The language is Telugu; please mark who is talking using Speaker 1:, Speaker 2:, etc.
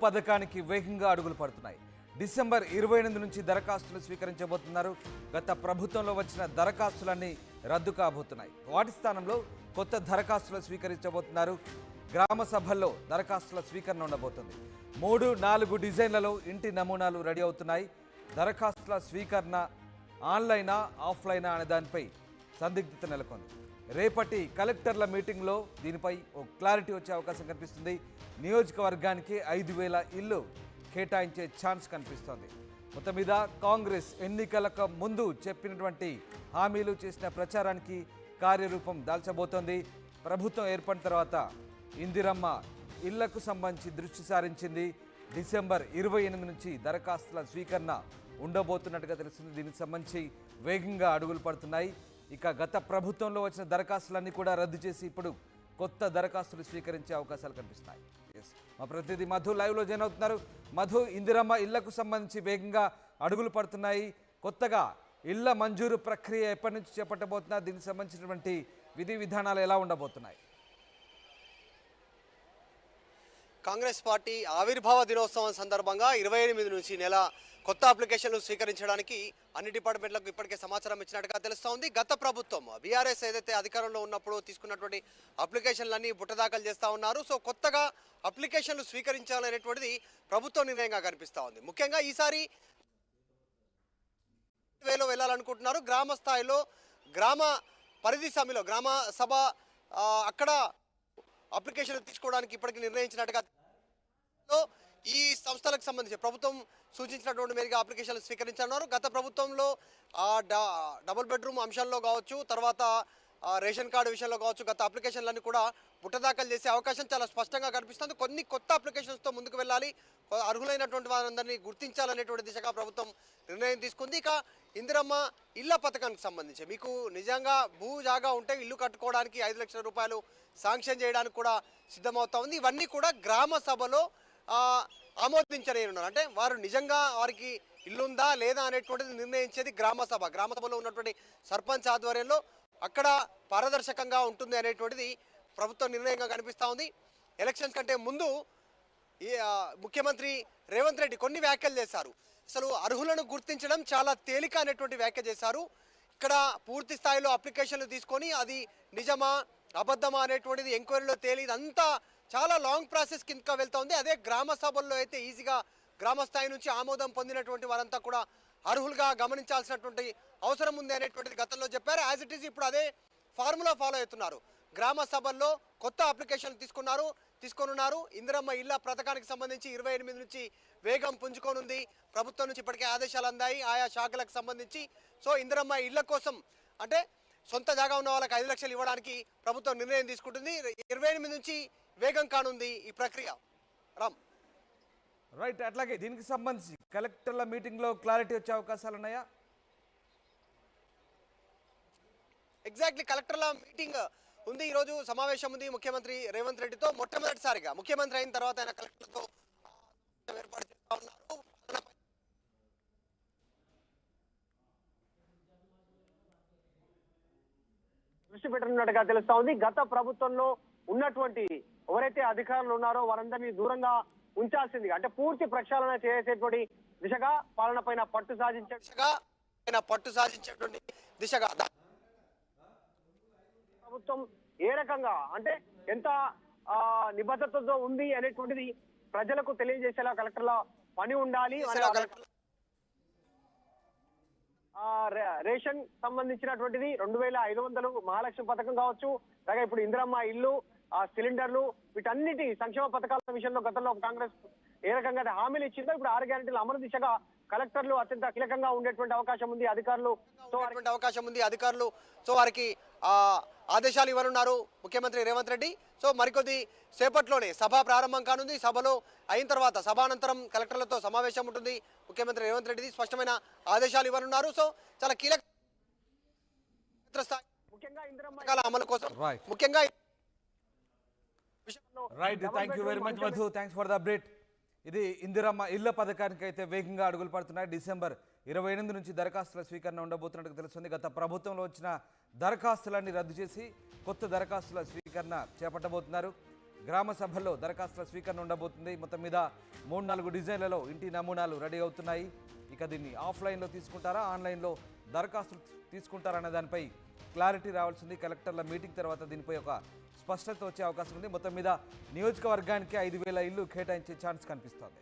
Speaker 1: పథకానికి వేగంగా అడుగులు పడుతున్నాయి. డిసెంబర్ 28 నుంచి దరఖాస్తులు స్వీకరించబోతున్నారు. గత ప్రభుత్వంలో వచ్చిన దరఖాస్తులన్నీ రద్దు కాబోతున్నాయి. వాటి స్థానంలో కొత్త దరఖాస్తులు స్వీకరించబోతున్నారు. గ్రామ సభల్లో దరఖాస్తుల స్వీకరణ ఉండబోతుంది. 3-4 డిజైన్లలో ఇంటి నమూనాలు రెడీ అవుతున్నాయి. దరఖాస్తుల స్వీకరణ ఆన్లైనా ఆఫ్లైనా అనే దానిపై సందిగ్ధత నెలకొంది. రేపటి కలెక్టర్ల మీటింగ్లో దీనిపై ఓ క్లారిటీ వచ్చే అవకాశం కనిపిస్తుంది. నియోజకవర్గానికి 5,000 ఇల్లు కేటాయించే ఛాన్స్ కనిపిస్తోంది. మొత్తం మీద కాంగ్రెస్ ఎన్నికలకు ముందు చెప్పినటువంటి హామీలు చేసిన ప్రచారానికి కార్యరూపం దాల్చబోతోంది. ప్రభుత్వం ఏర్పడిన తర్వాత ఇందిరమ్మ ఇళ్లకు సంబంధించి దృష్టి సారించింది. డిసెంబర్ 28 నుంచి దరఖాస్తుల స్వీకరణ ఉండబోతున్నట్టుగా తెలుస్తుంది. దీనికి సంబంధించి వేగంగా అడుగులు పడుతున్నాయి. ఇక గత ప్రభుత్వంలో వచ్చిన దరఖాస్తులన్నీ కూడా రద్దు చేసి ఇప్పుడు కొత్త దరఖాస్తులు స్వీకరించే అవకాశాలు కనిపిస్తున్నాయి. మా ప్రతినిధి మధు లైవ్లో జాయిన్ అవుతున్నారు. మధు, ఇందిరమ్మ ఇళ్లకు సంబంధించి వేగంగా అడుగులు పడుతున్నాయి. కొత్తగా ఇళ్ల మంజూరు ప్రక్రియ ఎప్పటి నుంచి చేపట్టబోతున్నారు? దీనికి సంబంధించినటువంటి విధి విధానాలు ఎలా ఉండబోతున్నాయి?
Speaker 2: కాంగ్రెస్ పార్టీ ఆవిర్భావ దినోత్సవం సందర్భంగా 28 నుంచి నెల కొత్త అప్లికేషన్లు స్వీకరించడానికి అన్ని డిపార్ట్మెంట్లకు ఇప్పటికే సమాచారం ఇచ్చినట్టుగా తెలుస్తోంది. గత ప్రభుత్వం బీఆర్ఎస్ ఏదైతే అధికారంలో ఉన్నప్పుడు తీసుకున్నటువంటి అప్లికేషన్లన్నీ బుట్టదాఖలు చేస్తూ ఉన్నారు. సో కొత్తగా అప్లికేషన్లు స్వీకరించాలనేటువంటిది ప్రభుత్వ నిర్ణయంగా కనిపిస్తూ ఉంది. ముఖ్యంగా ఈసారి వేలో వెళ్ళాలనుకుంటున్నారు. గ్రామ స్థాయిలో గ్రామ పరిధి సభలో గ్రామ సభ అక్కడ అప్లికేషన్ తీసుకోవడానికి ఇప్పటికీ నిర్ణయించినట్టుగా ఈ సంస్థలకు సంబంధించి ప్రభుత్వం సూచించినటువంటి మేరకు అప్లికేషన్లు స్వీకరించనున్నారు. గత ప్రభుత్వంలో డబుల్ బెడ్రూమ్ అంశంలో కావచ్చు, తర్వాత రేషన్ కార్డు విషయంలో కావచ్చు, గత అప్లికేషన్లన్నీ కూడా బుట్టదాఖలు చేసే అవకాశం చాలా స్పష్టంగా కనిపిస్తుంది. కొన్ని కొత్త అప్లికేషన్స్తో ముందుకు వెళ్ళాలి, అర్హులైనటువంటి వారందరినీ గుర్తించాలనేటువంటి దిశగా ప్రభుత్వం నిర్ణయం తీసుకుంది. ఇక ఇందిరమ్మ ఇళ్ల పథకానికి సంబంధించి మీకు నిజంగా భూ జాగా ఉంటే ఇల్లు కట్టుకోవడానికి 5 లక్షల రూపాయలు శాంక్షన్ చేయడానికి కూడా సిద్ధమవుతా ఉంది. ఇవన్నీ కూడా గ్రామ సభలో ఆమోదించలేనున్నారు. అంటే వారు నిజంగా వారికి ఇల్లుందా లేదా అనేటువంటిది నిర్ణయించేది గ్రామ సభ. గ్రామ సభలో ఉన్నటువంటి సర్పంచ్ ఆధ్వర్యంలో అక్కడ పారదర్శకంగా ఉంటుంది అనేటువంటిది ప్రభుత్వ నిర్ణయంగా కనిపిస్తూ ఉంది. ఎలక్షన్స్ కంటే ముందు ముఖ్యమంత్రి రేవంత్ రెడ్డి కొన్ని వ్యాఖ్యలు చేశారు. అసలు అర్హులను గుర్తించడం చాలా తేలిక అనేటువంటి వ్యాఖ్య చేశారు. ఇక్కడ పూర్తి స్థాయిలో అప్లికేషన్లు తీసుకొని అది నిజమా అబద్ధమా అనేటువంటిది ఎంక్వైరీలో తేలి ఇదంతా చాలా లాంగ్ ప్రాసెస్ కిందగా వెళ్తూ ఉంది. అదే గ్రామ సభల్లో అయితే ఈజీగా గ్రామ స్థాయి నుంచి ఆమోదం పొందినటువంటి వారంతా కూడా అర్హులుగా గమనించాల్సినటువంటి అవసరం ఉంది అనేటువంటిది గతంలో చెప్పారు. యాజ్ ఇట్ ఈజ్ ఇప్పుడు అదే ఫార్ములా ఫాలో అవుతున్నారు. గ్రామ సభల్లో కొత్త అప్లికేషన్లు తీసుకోనున్నారు. ఇందిరమ్మ ఇళ్ల పథకానికి సంబంధించి 28 నుంచి వేగం పుంజుకోనుంది. ప్రభుత్వం నుంచి ఇప్పటికే ఆదేశాలు అందాయి ఆయా శాఖలకు సంబంధించి. సో ఇందిరమ్మ ఇళ్ల కోసం అంటే సొంత జాగా ఉన్న వాళ్ళకి 5 లక్షలు ఇవ్వడానికి ప్రభుత్వం నిర్ణయం తీసుకుంటుంది. 28 నుంచి వేగం కానుంది ఈ ప్రక్రియ. రామ్
Speaker 1: రైట్. అట్లాగే దీనికి సంబంధించి కలెక్టర్ల మీటింగ్లో క్లారిటీ వచ్చే అవకాశాలు ఉన్నాయా?
Speaker 2: ఎగ్జాక్ట్లీ కలెక్టర్ల మీటింగ్ ఉంది. ఈరోజు సమావేశం ఉంది ముఖ్యమంత్రి రేవంత్ రెడ్డితో. మొట్టమొదటిసారిగా ముఖ్యమంత్రి అయిన తర్వాత ఆయన కలెక్టర్లతో ఏర్పాటు చేస్తా ఉన్నారు. దృష్టి పెట్టనున్నట్టుగా తెలుస్తా ఉంది. గత ప్రభుత్వంలో ఉన్నటువంటి ఎవరైతే అధికారులు ఉన్నారో వారందరినీ దూరంగా ఉంచాల్సింది, అంటే పూర్తి ప్రక్షాళన చేసేటువంటి దిశగా పాలన పైన పట్టు సాధించేటువంటి దిశగా ప్రభుత్వం ఏ రకంగా అంటే ఎంత నిబద్ధతతో ఉంది అనేటువంటిది ప్రజలకు తెలియజేసేలా కలెక్టర్ల పని ఉండాలి. రేషన్ సంబంధించినటువంటిది 2,500 మహాలక్ష్మి పథకం కావచ్చు, అలాగే ఇప్పుడు ఇందిరమ్మ ఇల్లు, సిలిండర్లు, వీటన్నిటి సంక్షేమ పథకాల విషయంలో గతంలో కాంగ్రెస్ ఏ రకంగా హామీలు ఇచ్చిందో ఇప్పుడు 6 గ్యారెంటీల అమలు దిశగా కలెక్టర్లు అత్యంత కీలకంగా ఉండేటువంటి అవకాశం ఉంది. అధికారులు సో వారికి ఆదేశాలు ఇవ్వనున్నారు ముఖ్యమంత్రి రేవంత్ రెడ్డి. సో మరికొద్ది సేపట్లోనే సభ ప్రారంభం కానుంది. సభలో అయిన తర్వాత సభానంతరం కలెక్టర్లతో సమావేశం ఉంటుంది. ముఖ్యమంత్రి రేవంత్ రెడ్డి స్పష్టమైన ఆదేశాలు ఇవ్వనున్నారు. సో చాలా కీలక ముఖ్యంగా ఇందిరమ్మ అమలు కోసం ముఖ్యంగా
Speaker 1: right. Thank you very much Madhu, thanks for the update. ఇది ఇందిరమ్మ ఇళ్ల పథకానికి అయితే వేగంగా అడుగులు పడుతున్నాయి. డిసెంబర్ 28 నుంచి దరఖాస్తుల స్వీకరణ ఉండబోతున్నట్టు తెలుస్తుంది. గత ప్రభుత్వంలో వచ్చిన దరఖాస్తులన్నీ రద్దు చేసి కొత్త దరఖాస్తుల స్వీకరణ చేపట్టబోతున్నారు. గ్రామ సభల్లో దరఖాస్తుల స్వీకరణ ఉండబోతుంది. మొత్తం మీద 3-4 డిజైన్లలో ఇంటి నమూనాలు రెడీ అవుతున్నాయి. ఇక దీన్ని ఆఫ్లైన్లో తీసుకుంటారా, ఆన్లైన్లో దరఖాస్తులు తీసుకుంటారా అనే దానిపై క్లారిటీ రావాల్సింది. కలెక్టర్ల మీటింగ్ తర్వాత దీనిపై ఒక స్పష్టత వచ్చే అవకాశం ఉంది. మొత్తం మీద నియోజకవర్గానికి 5,000 ఇల్లు కేటాయించే ఛాన్స్ కనిపిస్తోంది.